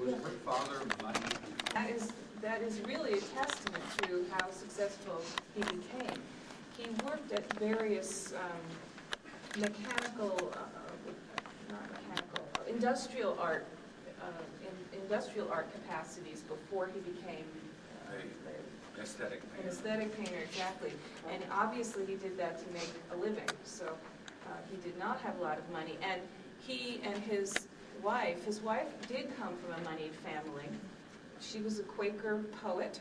Was her father money? That is really a testament to how successful he became. He worked at various industrial art capacities before he became An aesthetic painter. An aesthetic painter, exactly. And obviously he did that to make a living. So he did not have a lot of money. And he and his wife did come from a moneyed family. She was a Quaker poet,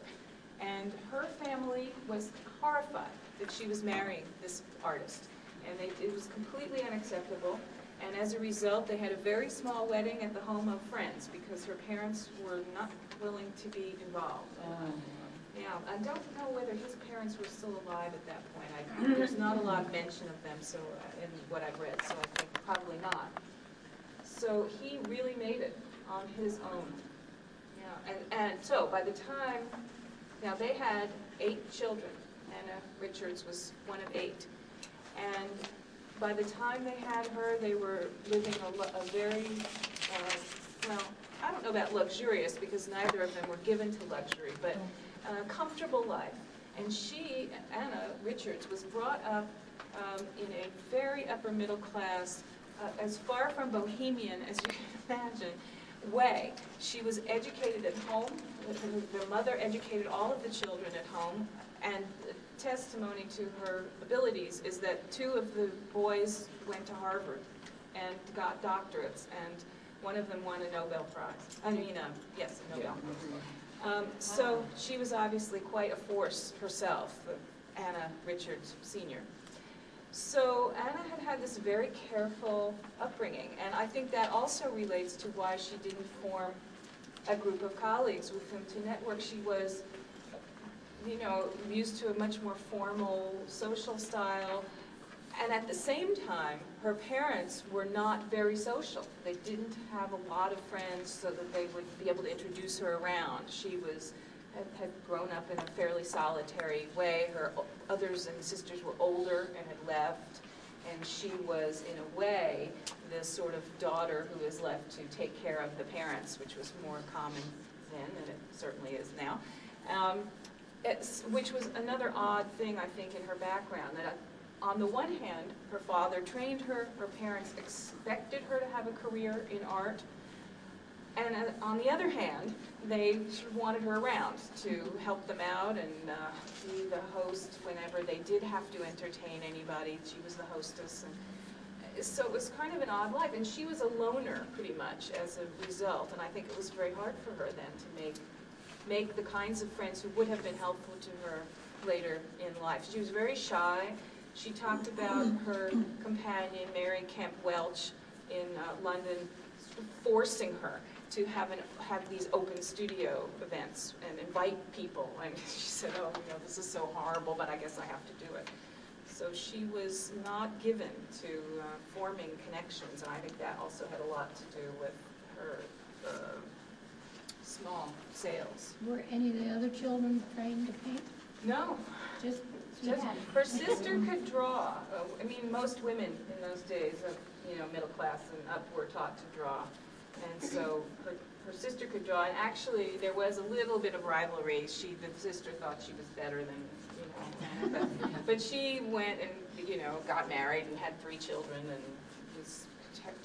and her family was horrified that she was marrying this artist. And it was completely unacceptable. And as a result, they had a very small wedding at the home of friends because her parents were not willing to be involved. Yeah, I don't know whether his parents were still alive at that point. There's not a lot of mention of them in what I've read, so I think probably not. So he really made it on his own. Yeah, and so by the time, now they had 8 children. Anna Richards was one of 8. And by the time they had her, they were living a very, well, I don't know about luxurious because neither of them were given to luxury, but a comfortable life. And she, Anna Richards, was brought up in a very upper middle class, as far from bohemian as you can imagine, way. She was educated at home. The mother educated all of the children at home, and testimony to her abilities is that 2 of the boys went to Harvard and got doctorates, and one of them won a Nobel Prize. Yes, a Nobel. So she was obviously quite a force herself, Anna Richards Sr. So Anna had this very careful upbringing, and I think that also relates to why she didn't form a group of colleagues with whom to network. She was, used to a much more formal social style, and at the same time, her parents were not very social. They didn't have a lot of friends so that they would be able to introduce her around. She had grown up in a fairly solitary way. Her others and sisters were older and had left, and she was, in a way, the sort of daughter who is left to take care of the parents, which was more common then, and it certainly is now. Which was another odd thing, I think, in her background, that on the one hand, her father trained her, her parents expected her to have a career in art, and on the other hand, they sort of wanted her around to help them out and be the host whenever they did have to entertain anybody. She was the hostess. And so it was kind of an odd life, and she was a loner pretty much as a result, and I think it was very hard for her then to make the kinds of friends who would have been helpful to her later in life. She was very shy. She talked about her companion, Mary Kemp Welch, in London, forcing her to have these open studio events and invite people. And she said, oh, this is so horrible, but I guess I have to do it. So she was not given to forming connections, and I think that also had a lot to do with her small sales. Were any of the other children trained to paint? No. Just her sister could draw. Most women in those days of middle class and up were taught to draw, and so her sister could draw. And actually, there was a little bit of rivalry. The sister thought she was better than but she went and got married and had 3 children and was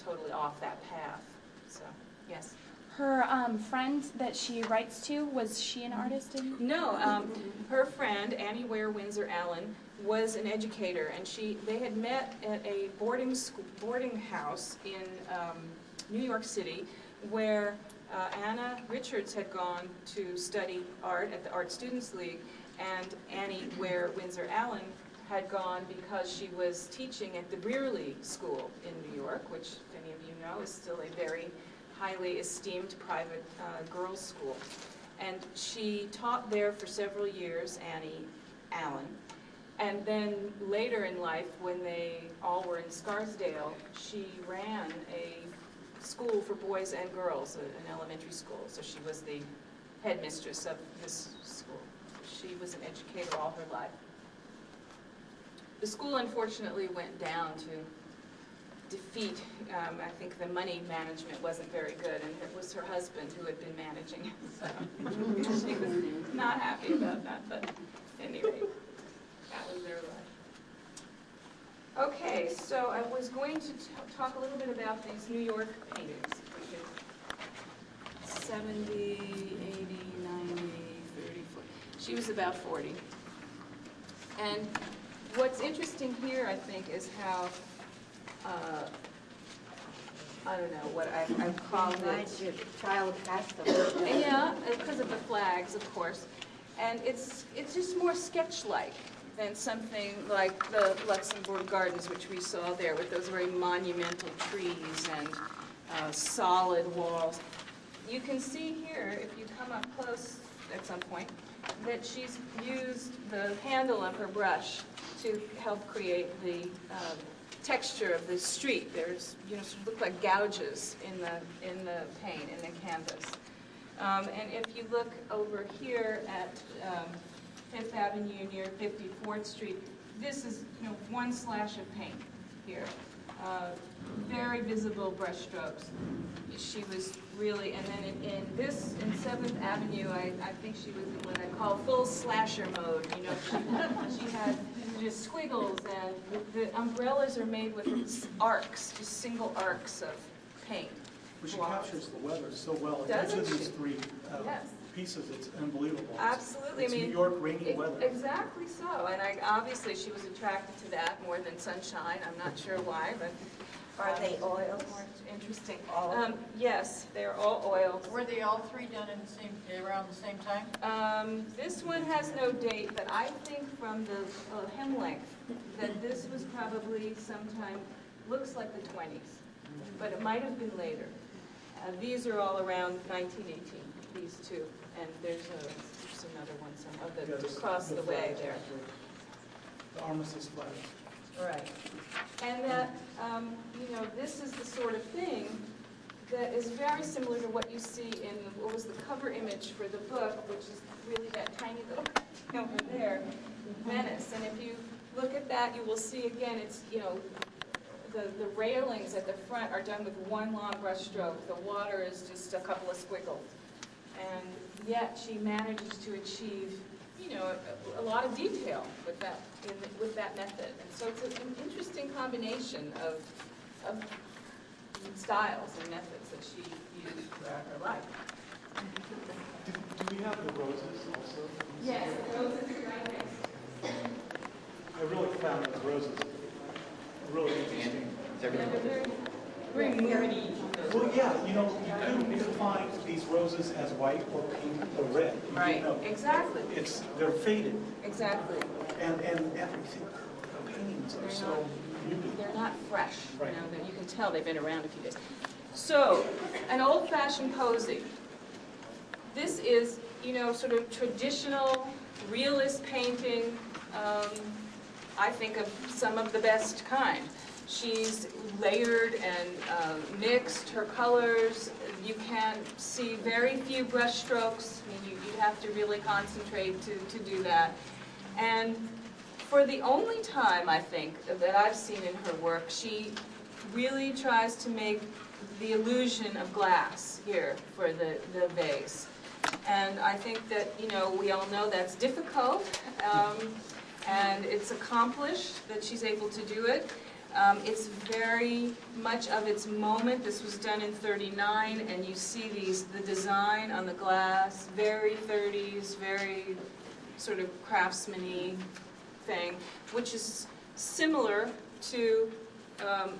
totally off that path. So yes. Her friend that she writes to, was she an artist? No, her friend, Annie Ware Windsor Allen, was an educator, and they had met at a boarding house in New York City, where Anna Richards had gone to study art at the Art Students League, and Annie Ware Windsor Allen had gone because she was teaching at the Brearley School in New York, which, if any of you know, is still a very highly esteemed private girls' school. And she taught there for several years, Annie Allen. And then later in life, when they all were in Scarsdale, she ran a school for boys and girls, an elementary school. So she was the headmistress of this school. She was an educator all her life. The school, unfortunately, went down to defeat. I think the money management wasn't very good, and it was her husband who had been managing. So she was not happy about that, but anyway, that was their life. Okay, so I was going to talk a little bit about these New York paintings. 70, 80, 90, 30, 40. She was about 40. And what's interesting here, I think, is how, I don't know, what I've called it. Your child passed them. Yeah, because of the flags, of course. And it's just more sketch-like than something like the Luxembourg Gardens, which we saw there, with those very monumental trees and solid walls. You can see here, if you come up close at some point, that she's used the handle of her brush to help create the texture of the street. There's, sort of look like gouges in the paint, in the canvas. And if you look over here at Fifth Avenue near 54th Street, this is, one slash of paint here. Very visible brush strokes. She was really, and then in 7th Avenue, I think she was in what I call full slasher mode. She had just squiggles, and the umbrellas are made with arcs, just single arcs of paint. But she captures the weather so well. Doesn't Each of these she? three Yes. pieces, it's unbelievable. Absolutely. It's I mean, New York rainy weather. Exactly so. And obviously she was attracted to that more than sunshine. I'm not sure why, but Are they oils? more interesting. All? Yes, they're all oil. Were they all three done in the same, around the same time? This one has no date, but I think from the hem length that this was probably sometime, looks like the 20s, but it might have been later. These are all around 1918, these two, and there's another one across the way there. The armistice flag. Right. And that, this is the sort of thing that is very similar to what you see in, what was the cover image for the book, which is really that tiny little over there, Venice. And if you look at that, you will see again, it's, the railings at the front are done with one long brush stroke. The water is just a couple of squiggles. And yet she manages to achieve, a lot of detail with that method. And so it's an interesting combination of styles and methods that she used throughout her life. Do we have the roses also? Yes, roses are right next. I really found the roses really interesting. Very moody. Well, yeah, you could find these roses as white or pink or red. Right, exactly. They're faded, Exactly. and everything. The paintings are so beautiful. They're not fresh. Right. You can tell they've been around a few days. So, an old-fashioned posing. This is, sort of traditional realist painting. I think of some of the best kind. She's layered and mixed her colors. You can see very few brush strokes. I mean, you have to really concentrate to do that. And for the only time, I think, that I've seen in her work, she really tries to make the illusion of glass here for the vase. And I think that, we all know that's difficult, and it's accomplished that she's able to do it. It's very much of its moment. This was done in '39, and you see the design on the glass, very 30s, very sort of craftsman-y thing, which is similar to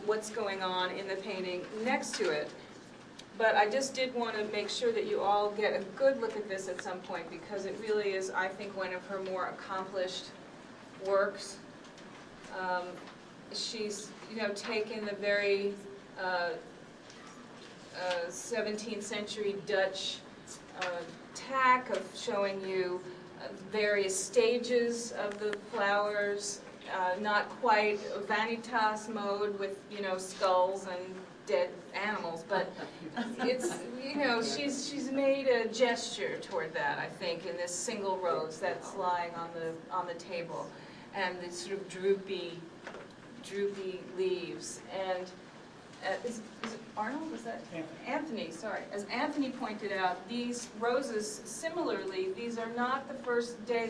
what's going on in the painting next to it. But I just did want to make sure that you all get a good look at this at some point, because it really is, I think, one of her more accomplished works. She's, taken the very 17th century Dutch tack of showing you various stages of the flowers, not quite vanitas mode with, skulls and dead animals, but it's, she's made a gesture toward that, I think, in this single rose that's lying on the table, and the sort of droopy leaves. And is it Arnold, was that? Anthony. Anthony, sorry. As Anthony pointed out, these roses, similarly, these are not the first day